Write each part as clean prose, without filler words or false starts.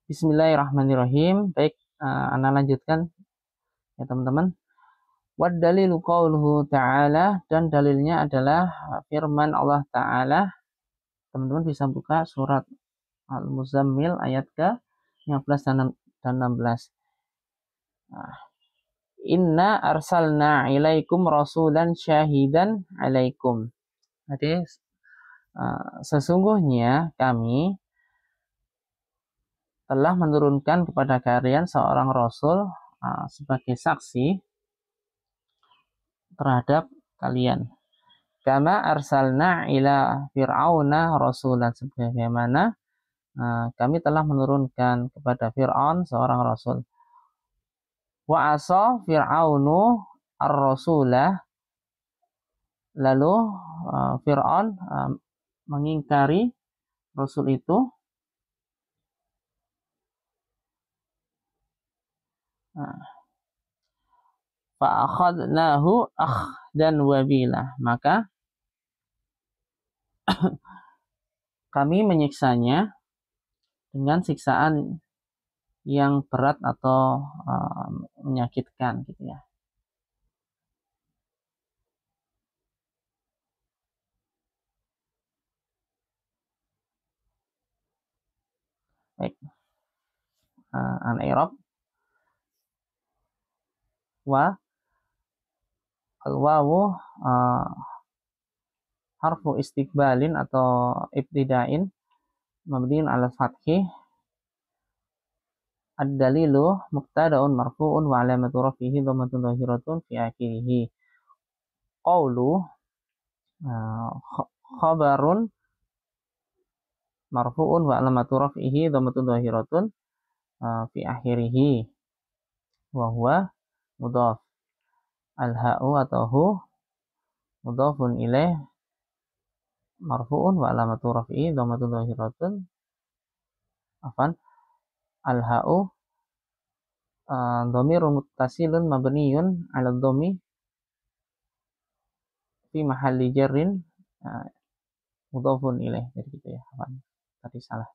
Bismillahirrahmanirrahim. Baik, Ana lanjutkan ya teman-teman. Wad dalilu qauluhu ta'ala, dan dalilnya adalah firman Allah Ta'ala. Teman-teman bisa buka surat Al-Muzammil ayat ke-15 dan 16. Inna arsalna ilaikum rasulan syahidan alaikum. Jadi sesungguhnya kami telah menurunkan kepada kalian seorang rasul sebagai saksi terhadap kalian. Kama arsalna ila fir'auna rasulan, sebagaimana kami telah menurunkan kepada Fir'aun seorang rasul. Wa asa fir'aunu ar-rasulah, lalu Fir'aun mengingkari rasul itu. Fa'akhadnahu akhdan wabila, maka kami menyiksanya dengan siksaan yang berat atau menyakitkan gitu ya. Baik. An-i'rab wa al-wawu harfu istiqbalin atau ibtida'in mabniun ala fathi. Ad-dalilu muqtada'un marfu'un wa alamatu rafihi dhammatun dhahiratun fi akhirih. Qawlu khabarun marfu'un wa alamatu rafihi dhammatun dhahiratun fi akhirih. Wa huwa mudhaf. Al-ha'u atau hu mudhafun ilaih marfu'un wa alamatu rafihi dhammatun dhahiratun. Al-ha'u dhamirun muttasilun mabniyun 'ala dhammi fi mahalli jarrin mudhafun ilaih. Jadi gitu ya. Tadi salah.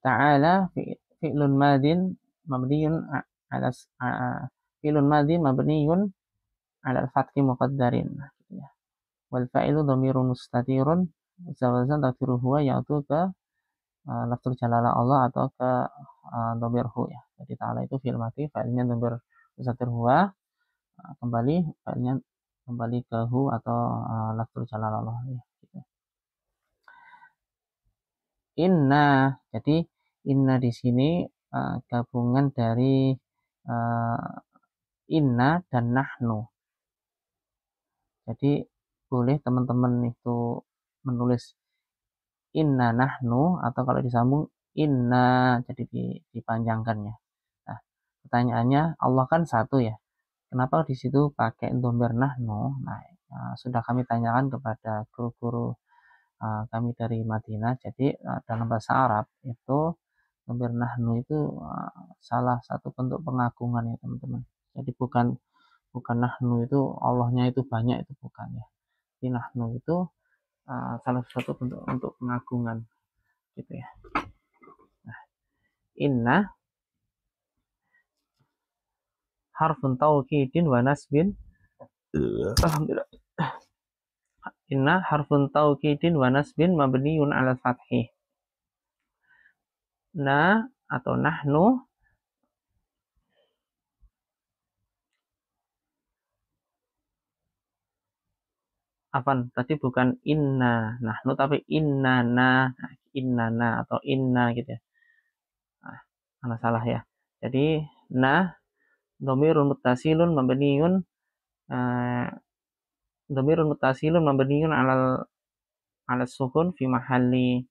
Ta'ala fi'lun madin mabniyun 'ala fi'lun madin mabniyun 'ala al-fathi muqaddarin. Wal fa'ilu dhamirun mustatirun zawazan takdiru huwa, yaitu ke lafzul jalalah Allah atau ke dhamir hu ya. Jadi ta'ala itu fi'il madhi, fa'ilnya dhamir mustatir huwa, fa'ilnya kembali ke hu atau lafzul jalalah Allah ya. Gitu. Inna, jadi inna di sini gabungan dari inna dan nahnu. Jadi boleh teman-teman itu menulis inna nahnu, atau kalau disambung inna, jadi dipanjangkannya. Nah, pertanyaannya, Allah kan satu ya, kenapa di situ pakai dhamir nahnu? Nah, sudah kami tanyakan kepada guru-guru kami dari Madinah. Jadi dalam bahasa Arab itu dhamir nahnu itu salah satu bentuk pengagungan ya teman-teman. Jadi bukan nahnu itu Allahnya itu banyak, itu bukan ya. Jadi nahnu itu salah satu bentuk untuk pengagungan gitu ya. Nah, inna harfun taukidin wa nasbin. Alhamdulillah. Inna harfun taukidin wa nasbin mabniun ala fathih. Na atau nahnu tadi bukan inna nahnu, tapi inna na atau inna gitu ya. Nah, salah ya. Jadi na dhamirun muttasilun mabniun ala sukun fi mahalli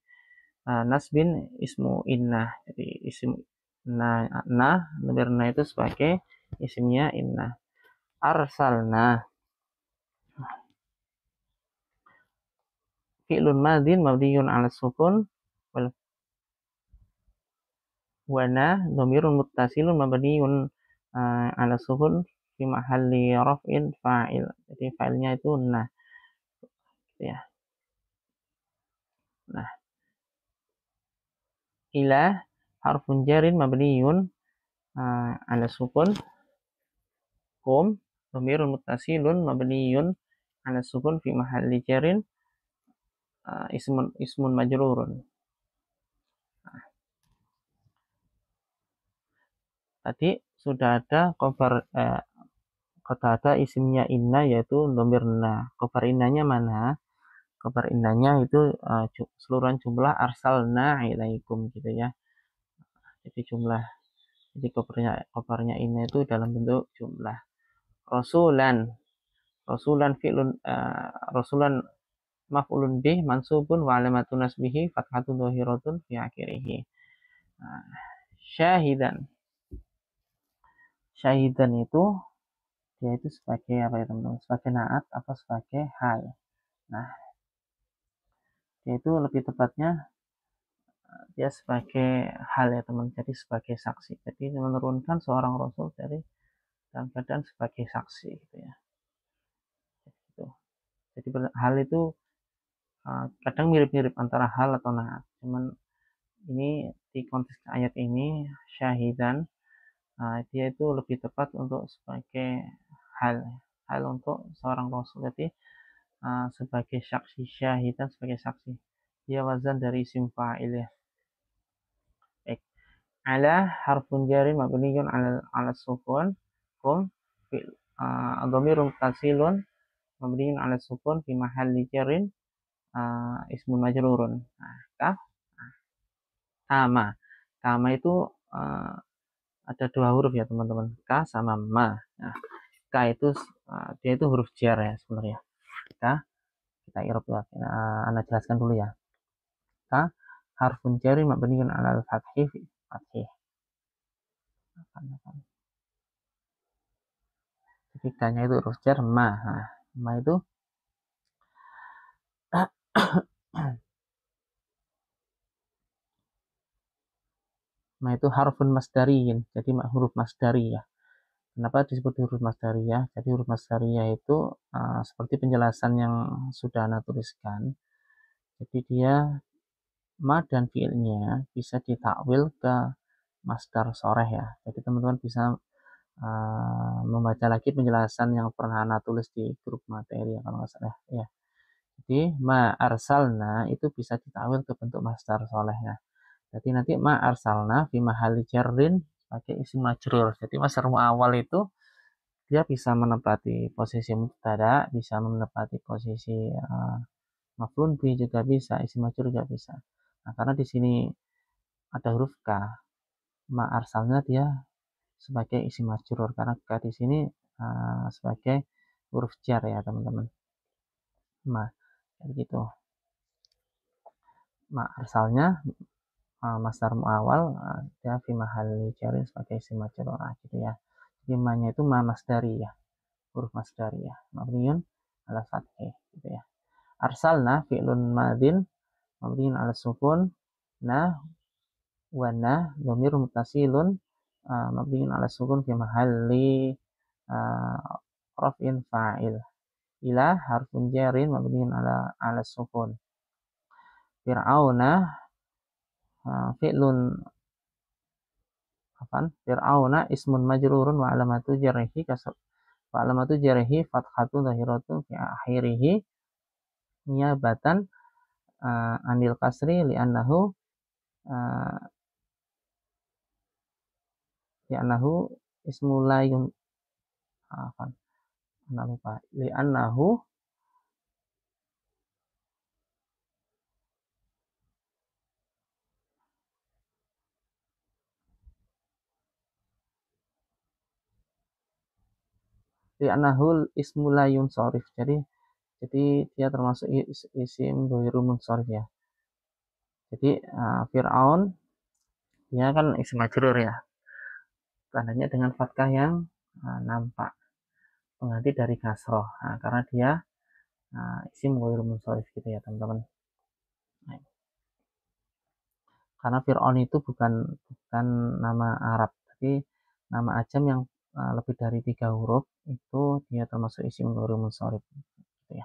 nasbin ismu inna. Jadi isim na dhamir na itu sebagai isimnya inna. Arsalna fi'lun madin mabniun ala sukun wal wana dhamirun muttasilun mabniun ala sukun fi mahalli raf'in fa'il. Jadi fa'ilnya itu nah, gitu ya. Nah, ila harfun jarin mabniyun ala sukun, kum dhamirun muttasilun mabniyun ala sukun fi mahalli jarin ismun majrurun. Tadi sudah ada ada isimnya inna yaitu dhamir na. Khobar innanya mana? Khobar innanya itu seluruhan jumlah arsalna ilaikum gitu ya. Jadi jadi khobarnya inna itu dalam bentuk jumlah. Rasulan, rasulan maf'ulun bih mansubun wa alamatun nasbihi fathatun dhahiratun fi akhirih. Nah, syahidan. Syahidan itu dia itu sebagai apa ya teman-teman? Sebagai naat atau sebagai hal. Nah, dia itu lebih tepatnya dia sebagai hal ya teman. Jadi sebagai saksi. Jadi menurunkan seorang rasul dari dalam keadaan sebagai saksi gitu ya. Gitu. Jadi hal itu kadang mirip-mirip antara hal atau naat. Cuman ini di konteks ayat ini syahidan dia itu lebih tepat untuk sebagai hal untuk seorang rasul. Jadi sebagai saksi syahidan sebagai saksi. Dia wazan dari isim fa'il ya. Baik. Ala harfun jarin mabniyun ala sukun kum fil dhamirun muttasilun mabniyun ala sukun fi mahalli jarin ismun majrurun. Nah, kama. Kama itu ada dua huruf ya teman-teman. Ka sama ma. Nah, ka itu dia itu huruf jar ya sebenarnya. Ka kita irob ya. Anda jelaskan dulu ya. Ka harfun jari mabniun ala al-fathih fathih. Jadi kanya itu huruf jar ma. Nah, ma itu ma itu harfun masdariyin. Jadi huruf masdari ya. Kenapa disebut huruf masdariyah? Jadi huruf masdariyah itu seperti penjelasan yang sudah Anda tuliskan. Jadi dia ma dan fiilnya bisa ditakwil ke masdar soreh ya. Jadi teman-teman bisa membaca lagi penjelasan yang pernah Anda tulis di grup materi ya, kalau nggak salah ya. Jadi ma arsalna itu bisa ditakwil ke bentuk masdar soleh ya. Jadi nanti ma arsalna fi mahali jarrin pakai isim majrur. Jadi masdar muawal itu dia bisa menempati posisi mubtada, bisa menempati posisi maf'ulun bih juga bisa, isim majrur juga bisa. Nah, karena di sini ada huruf K, ma arsalnya dia sebagai isim majrur karena K di sini sebagai huruf jar ya teman-teman. Ma, jadi gitu. Ma arsalnya masdar muawal dia fi mahalli jarin sebagai isim majrur gitu ya. Jadi ma-nya itu ma masdari ya, huruf masdari ya, mabniun ala fathih gitu ya. Arsalna fi'lun madin mabniun ala sukun nah wa nah dhamir muttasilun mabniun ala sukun fi mahalli raf'in fa'il. Ila harfun jarin mabniun ala sukun. Fir'auna fi'lun Fir'auna ismun majrurun wa alamatu jarihi fathatun zahiratun fi akhirihi niyabatan anil kasri li'annahu ismulayun afan anda lupa li'annahu ismulayun sorif. Jadi dia termasuk isim dhoirun munsharif ya. Jadi Fir'aun dia kan isim majrur ya. Tandanya dengan fathah yang nampak pengganti dari kasroh. Nah, karena dia isim dhoirun munsharif gitu ya teman-teman. Nah, karena Fir'aun itu bukan nama Arab, tapi nama ajam yang lebih dari 3 huruf itu dia termasuk isim ghairul munsharif gitu ya.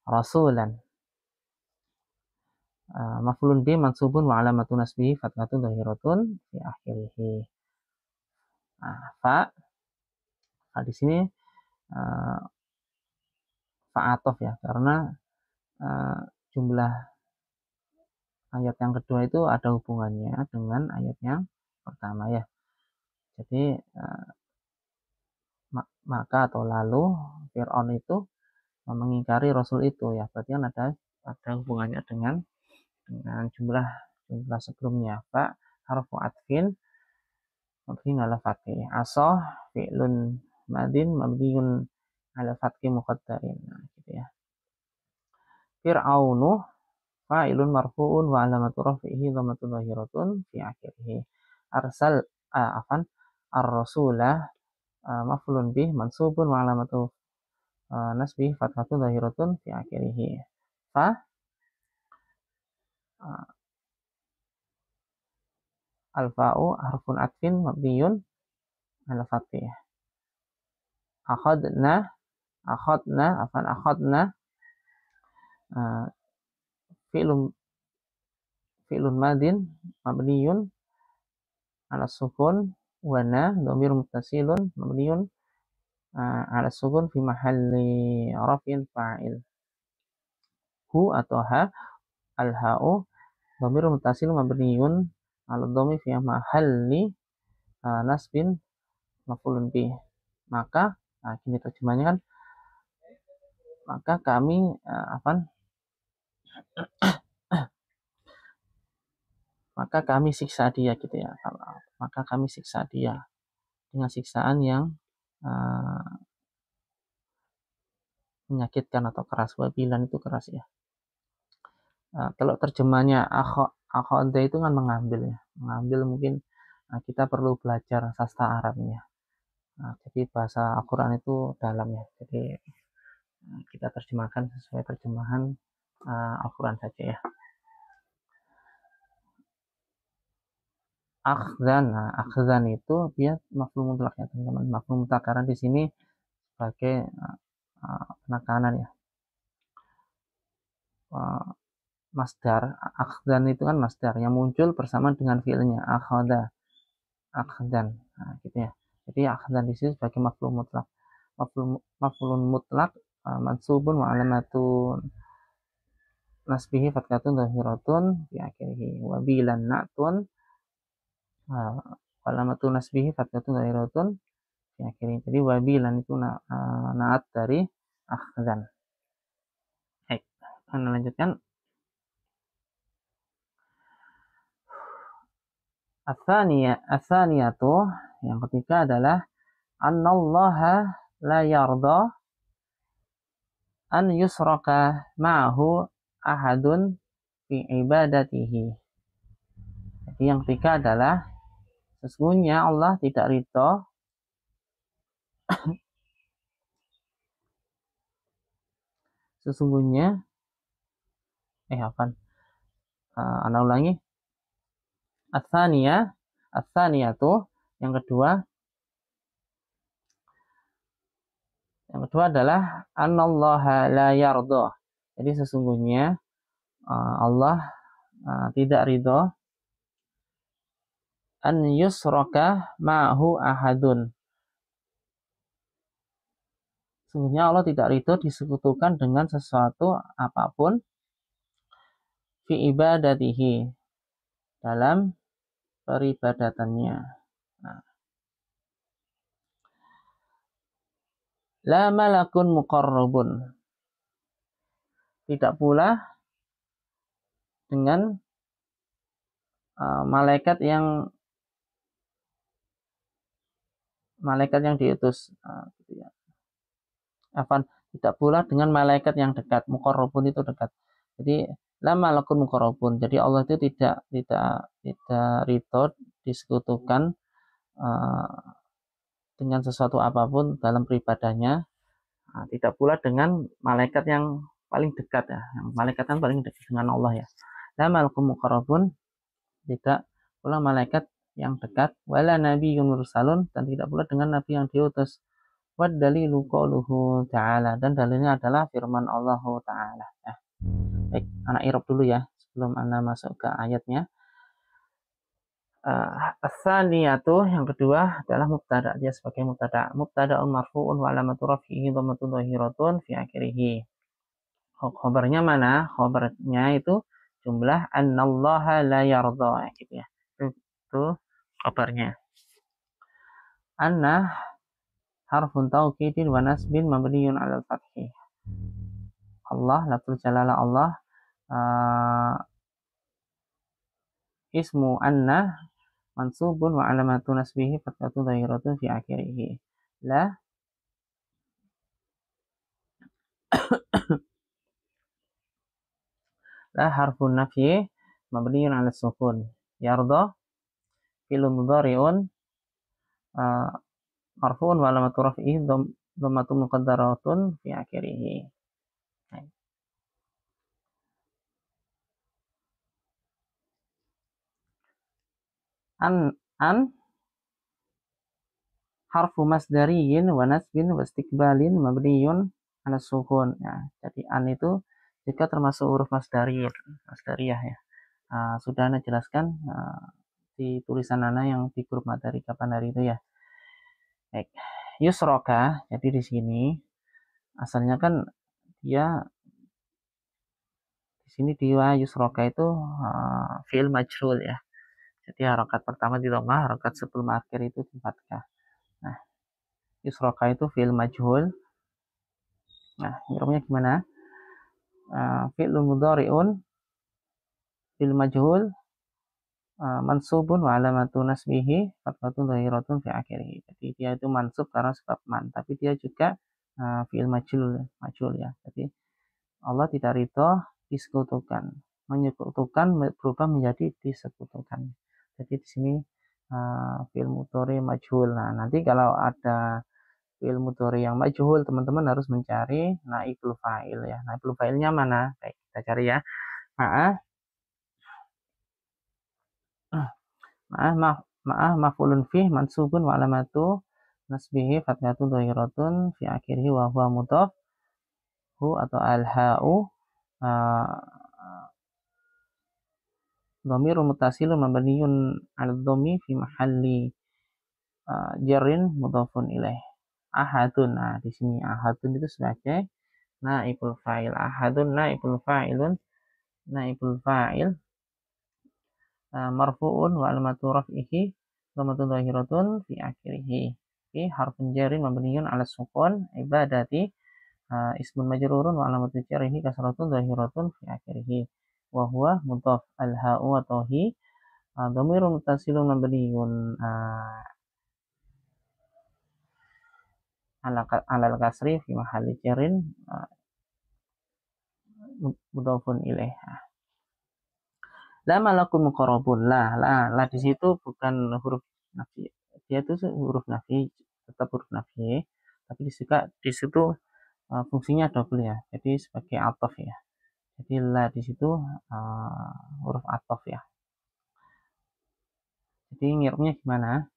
Rasulan maf'ulun bi mansubun wa alamatun nasbihi fathatu dhahiratun fi akhirih. Fa di sini uh, fa'atof ya, karena uh, jumlah ayat yang kedua itu ada hubungannya dengan ayat yang pertama ya. Jadi maka atau lalu Fir'aun itu mengingkari Rasul itu ya, berarti kan ada hubungannya dengan jumlah sebelumnya. Fa harfu atfin mabniun ala fathih. Asoh fi'lun madin mabniun ala fathih muqaddarin. Nah, gitu ya. Fir'aunu fa'ilun marfu'un wa alamatu rafi'ihi dhammatun dhahiratun fi akhirih. Arsal ar-rasulah maf'ulun bih mansubun wa alamatu nasbih fathatun dhahiratun fi akhirih. Fa al-fa'u harfun atfin mabniyun ala fathih. Akhadna fi'lun madin mabniyun ala sukun wa na dhamir muttasilun mabniyun ala sukun fi mahalli raf'in fa'il. Hu atau ha al-ha'u dhamir muttasil mabniyun ala dhamir fi mahalli nasbin maf'ulun bih. Maka gini terjemahnya kan, maka kami maka kami siksa dia gitu ya. Maka kami siksa dia dengan siksaan yang menyakitkan atau keras. Wabilan itu keras ya. Kalau terjemahnya akhadha itu kan mengambil ya. Mengambil mungkin kita perlu belajar sastra Arabnya. Jadi bahasa Al-Quran itu dalam ya. Jadi kita terjemahkan sesuai terjemahan Al-Quran saja ya. Akhzan itu dia maf'ul mutlak ya teman-teman. Maf'ul mutlak karena di sini sebagai penekanan ya. Masdar akhzan itu kan masdar yang muncul bersama dengan fiilnya akhadha, akhzan, gitu ya. Jadi akhzan di sini sebagai maf'ul mutlak. Maf'ulun mutlak mansubun wa alamatun nasbihi fathatu dhahiratun fi akhirih wa bilan na'tun alamatu nasbihi fathatu dhahiratun fi akhirih. Jadi wa bilan itu na'at dari akhzan. Baik, kita lanjutkan. Atsaniyatu yang ketiga adalah annallaha la yarda an yusraka ma'ahu ahadun fi ibadatihi. Jadi yang ketiga adalah sesungguhnya Allah tidak ridho ana ulangi. Atsaniyatu yang kedua adalah anallaha la yarda. Jadi sesungguhnya Allah tidak ridho an yusraka ma'ahu ahadun. Sesungguhnya Allah tidak ridho disekutukan dengan sesuatu apapun fi ibadatihi dalam peribadatannya. La malakun muqarrabun. Tidak pula dengan malaikat yang diutus gitu ya. Tidak pula dengan malaikat yang dekat. Muqarrabun itu dekat. Jadi la malakun muqarrabun. Jadi Allah itu tidak ridho disekutukan dengan sesuatu apapun dalam peribadahnya. Tidak pula dengan malaikat yang paling dekat ya. Yang malaikat yang paling dekat dengan Allah ya. La malakun muqarrabun, tidak pula malaikat yang dekat, wala nabiyyun mursalun, dan tidak pula dengan nabi yang diutus. Wad dalilu qauluhu ta'ala, dan dalilnya adalah firman Allah Ta'ala. Nah, baik, anak irab dulu ya sebelum Anda masuk ke ayatnya. As-saniyatu, yang kedua adalah mubtada, dia sebagai mubtada'un marfu'un wa alamatu raf'ihi dhammatun dhahiratun fi akhirih. Khobarnya mana? Khobarnya itu jumlah annallaha la yardha, gitu ya. Itu khobarnya. Anna harfun taukidin wa nasbin mabniyun 'alal fathi. Allah, lafzul jalalah Allah, ismu anna mansubun wa alamatu nasbihi fathatu dhahiratun fi akhirih. La harfun nafyi mabniyun 'ala sukun. Yarda fi'lun mudhari'un marfu'un wa alamatu raf'ihi dhammatun muqaddaratun fi akhirih. An harfu masdariyin wa nasbin wa istiqbalin mabniyun 'ala sukun. Ya, jadi an itu juga termasuk huruf masdariyah ya. Sudah Anda jelaskan di tulisan Anda yang di grup materi kapan hari itu ya. Baik. Yusroka, jadi di sini asalnya kan dia di sini dia yusroka itu fi'il majhul ya. Jadi harokat pertama di dhammah, harokat sebelum akhir itu di fathah. Nah, yusroka itu fi'il majhul. Nah, irobnya gimana? Fi'il mudhari'un fi'il majhul mansubun wa alamatu nasbihi fathatun dhahiratun fi akhirih. Jadi dia itu mansub karena sebab man, tapi dia juga fi'il majhul ya. Jadi Allah tidak ridho disekutukan, menyekutukan berubah menjadi disekutukan. Jadi di sini fi'il mudhari majhul. Nah, nanti kalau ada fi'il mudhari yang majhul, teman-teman harus mencari naibul fa'il ya. Naibul fa'ilnya mana? Baik, kita cari ya. Ma'ah maf'ulun fih mansubun wa alamatu nasbihi fathatu dhahiratun fi akhirih wa huwa mudhaf hu atau al-ha'u dhamirun muttasilun mabniyun 'ala dhammi fi mahalli jarrin mudhafun ilaih. Ahadun. Nah, di sini ahadun itu sebagai naibul fa'il. Ahadun naibul fa'il marfu'un wa alamatu raf'ihi dhammatun dhahiratun fi akhirih. Fi harfun jarrin mabniyun 'ala sukun ibadati ismun majrurun wa alamatu jarrihi kasratun dhahiratun fi akhirih. Wa huwa mudhaf al-ha'u atau hi dhamirun muttasilun mabniyun ala al-kasri fi mahalli jarrin mudhafun ilaih. La malakun muqarrabun. La di situ bukan huruf nafi. Dia itu huruf nafi, tetap huruf nafi, tapi di situ fungsinya double ya. Jadi sebagai ataf ya. Jadi la di situ huruf ataf ya. Jadi ngirupnya gimana?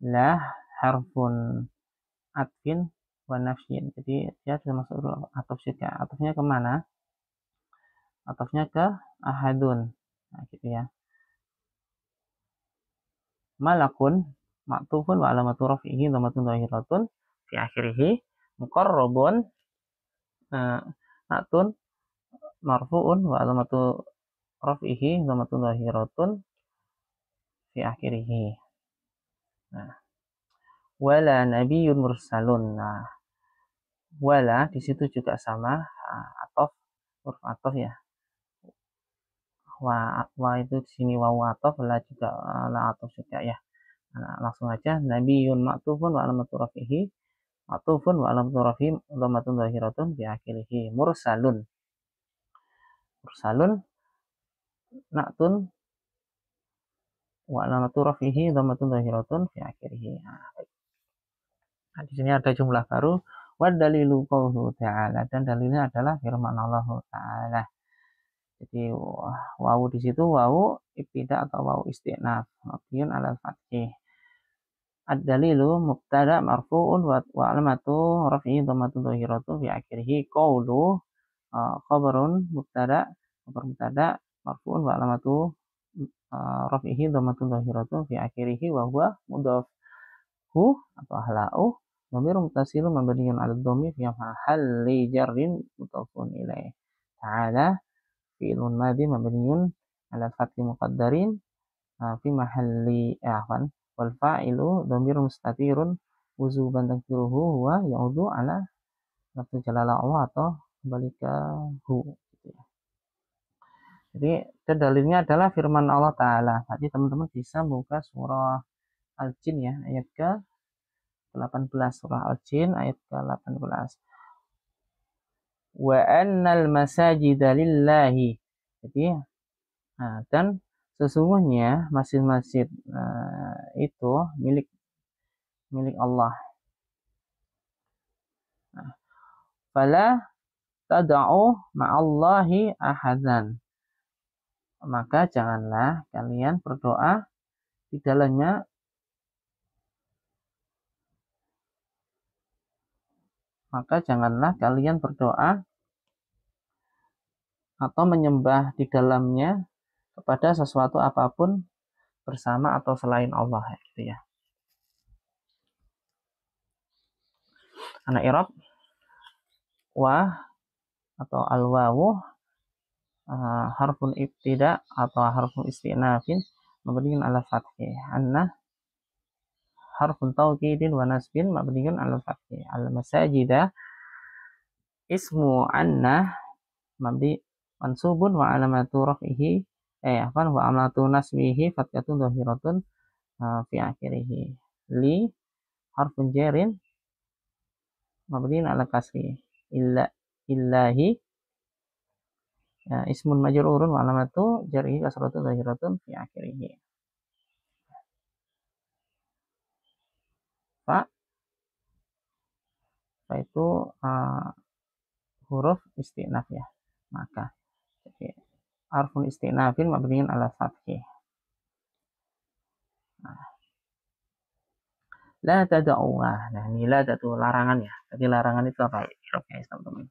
La harfun atfin wa nafyin. Jadi dia termasuk huruf ataf juga. Atafnya kemana? Atafnya ke ahadun. Nah, gitu ya. Malakun maktufun wa alamatu raf'ihi dhammatun dhahiratun fi akhirih. Muqarrabun natun marfu'un wa alamatu raf'ihi dhammatun dhahiratun fi akhirih. Nah, wala nabiyyun mursalun. Nah, wala di situ juga sama ataf, huruf ataf ya. Wa itu di sini wawu ataf, la juga la ataf juga ya. Nah, langsung aja nabiyyun maktufun wa alamatu raf'ihi ma'tufun wa alamatu raf'ihi dhammatun dhahiratun fi akhirih. Mursalun na'tun wa alamatu raf'ihi dhammatun dhahiratun fi akhirih. Nah, di sini ada jumlah baru wa dalilu qauluhu ta'ala, dan dalilnya adalah firman Allah Ta'ala. Jadi wawu di situ wawu ibtida atau wawu isti'naf mabniun 'alal fathih. Ad-dalilu mubtada marfu'un wa alamatu raf'ihi dhammatun dhahiratun fi akhirih. Qaulu khabarun mubtada khabar mubtada marfu'un wa alamatu raf'ihi dhammatun dhahiratun fi akhirih wa huwa mudhaf. Hu atau halau dhamir muttasilun mabniun 'ala dhammi fi mahalli jarrin mudhafun ilaih. Ta'ala fi'lun madhi mabniun 'ala fathi muqaddarin fi mahalli afwan wal fa'ilu dhamir mustatirun wujuban takdiruhu huwa ya'udhu 'ala lafzi jalalah Allah atau kembali ke hu gitu ya. Jadi dalilnya adalah firman Allah Ta'ala. Tadi teman-teman bisa buka surah Al-Jin ya, ayat ke-18. Surah Al-Jin ayat ke-18. Wa annal masajida lillahi. Jadi dan sesungguhnya masjid-masjid itu milik Allah. Fala tad'u ma'allahi ahadan. Maka janganlah kalian berdoa di dalamnya atau menyembah di dalamnya kepada sesuatu apapun bersama atau selain Allah gitu ya. Anak i'rab wa atau al-wawu harfun ibtida atau harfun istinafin mabniun 'ala fathih. Anna harfun taukidin wa nasbin mabniun 'ala fathih. Al-masajida ismu anna mabni mansubun wa alamatu raf'ihi wa alamatu nasbihi fathiyatun dhahiratun fi akhirih. Li harfun jarin mabniun 'ala kasri. Illahi ismun majrurun wa alamatu jarhi kasratun dhahiratun fi akhirih. Fa itu huruf istinaf ya. Maka jadi harfun istinafin mabniun 'ala fathih. La tad'u. Nah, ini la itu larangan ya. Jadi larangan itu apa? Teman-teman.